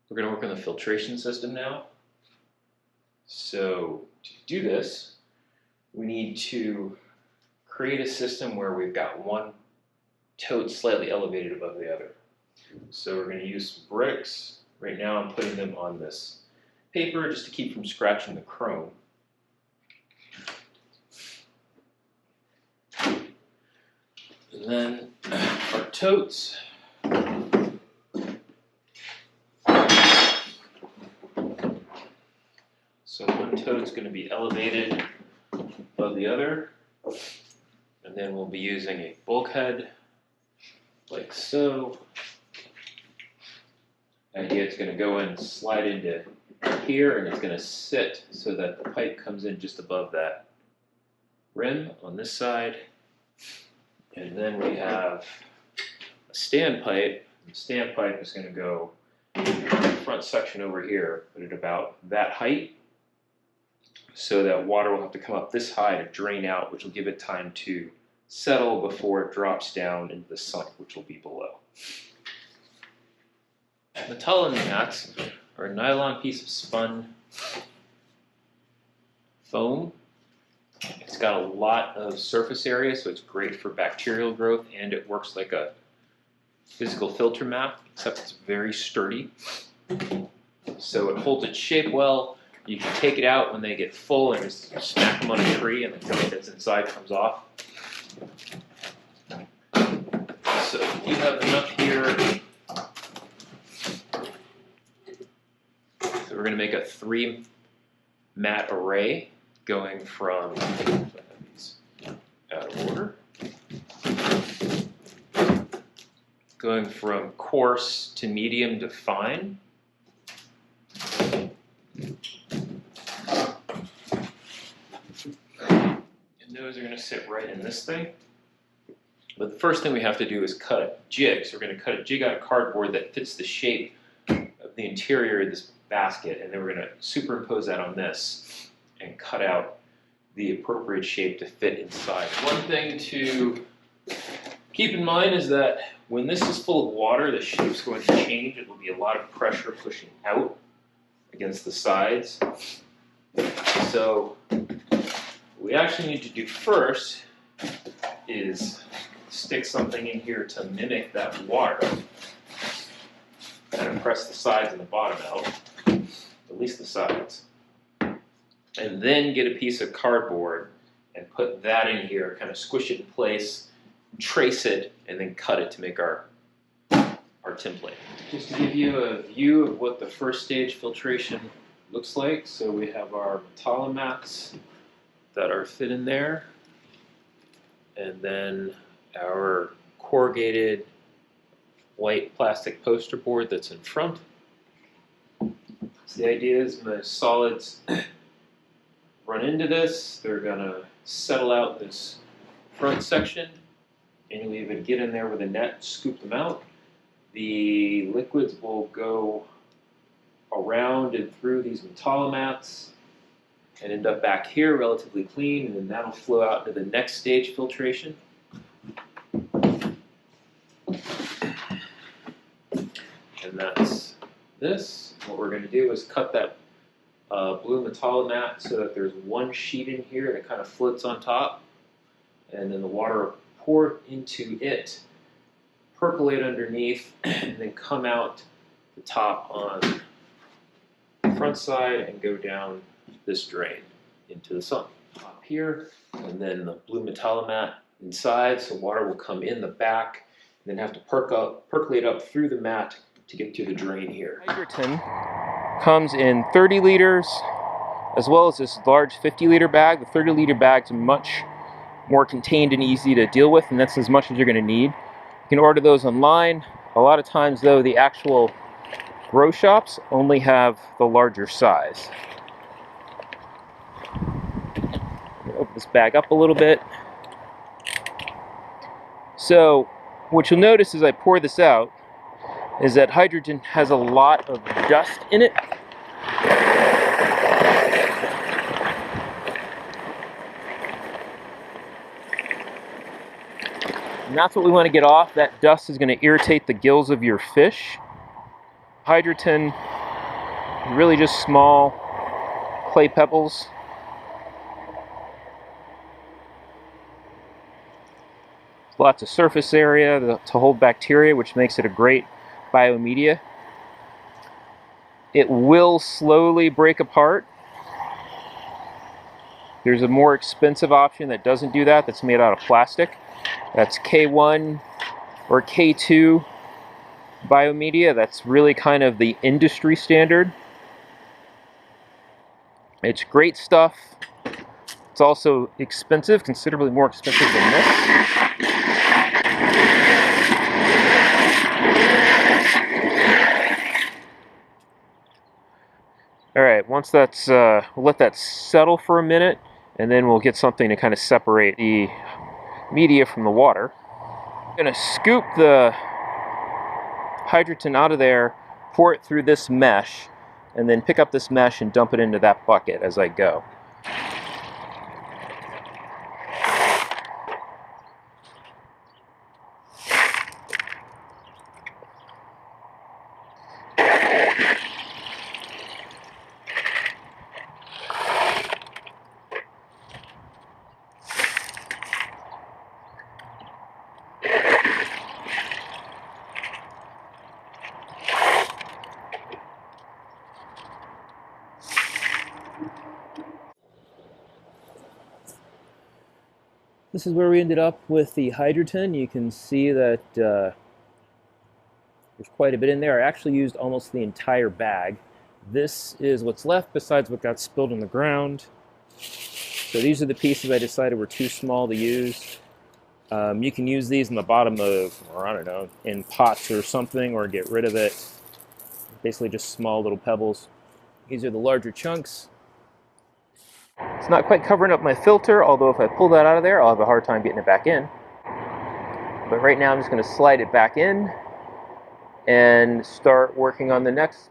We're going to work on the filtration system now. So to do this, we need to create a system where we've got one tote slightly elevated above the other. So we're going to use some bricks. Right now I'm putting them on this paper just to keep from scratching the chrome. And then our totes. So one tote's going to be elevated above the other. And then we'll be using a bulkhead like so. The idea it's going to go in, slide into here, and it's going to sit so that the pipe comes in just above that rim on this side. And then we have a standpipe. The standpipe is going to go in the front section over here, put it about that height, so that water will have to come up this high to drain out, which will give it time to settle before it drops down into the sunk, which will be below. Matala mats are a nylon piece of spun foam. It's got a lot of surface area, so it's great for bacterial growth, and it works like a physical filter mat, except it's very sturdy. So it holds its shape well. You can take it out when they get full and just smack them on a tree, and the gunk that's inside comes off. So you have enough here. So we're going to make a 3-mat array going from, out of order, going from coarse to medium to fine. Those are going to sit right in this thing. But the first thing we have to do is cut a jig. So we're going to cut a jig out of cardboard that fits the shape of the interior of this basket, and then we're going to superimpose that on this and cut out the appropriate shape to fit inside. One thing to keep in mind is that when this is full of water, the shape's going to change. It will be a lot of pressure pushing out against the sides. So what we actually need to do first is stick something in here to mimic that water and press the sides and the bottom out, at least the sides. And then get a piece of cardboard and put that in here, kind of squish it in place, trace it, and then cut it to make our template. Just to give you a view of what the first stage filtration looks like. So we have our Matala mats that are fit in there, and then our corrugated white plastic poster board that's in front. So the idea is when the solids run into this, they're going to settle out this front section, and you'll even get in there with a net, scoop them out. The liquids will go around and through these Matala mats and end up back here relatively clean, and then that'll flow out into the next stage filtration. And that's this. What we're going to do is cut that blue Matala mat so that there's one sheet in here that kind of floats on top, and then the water will pour into it, percolate underneath, and then come out the top on the front side and go down this drain into the sunk. Up here, and then the blue Matala mat inside, so water will come in the back, and then have to percolate up through the mat to get to the drain here. Hydroton comes in 30 liters, as well as this large 50-liter bag. The 30-liter bag's much more contained and easy to deal with, and that's as much as you're going to need. You can order those online. A lot of times, though, the actual grow shops only have the larger size. Open this bag up a little bit. So what you'll notice as I pour this out is that hydrogen has a lot of dust in it. And that's what we want to get off. That dust is going to irritate the gills of your fish. Hydroton really just small clay pebbles. Lots of surface area to hold bacteria, which makes it a great biomedia. It will slowly break apart. There's a more expensive option that doesn't do that, that's made out of plastic. That's K1 or K2 biomedia. That's really kind of the industry standard. It's great stuff. It's also expensive, considerably more expensive than this. Alright, once that's, we'll let that settle for a minute, and then we'll get something to kind of separate the media from the water. I'm going to scoop the hydrogen out of there, pour it through this mesh, and then pick up this mesh and dump it into that bucket as I go. This is where we ended up with the hydrogen. You can see that there's quite a bit in there. I actually used almost the entire bag. This is what's left besides what got spilled on the ground. So these are the pieces I decided were too small to use. You can use these in the bottom of, or I don't know, in pots or something, or get rid of it. Basically just small little pebbles. These are the larger chunks. It's not quite covering up my filter, although if I pull that out of there, I'll have a hard time getting it back in. But right now I'm just going to slide it back in and start working on the next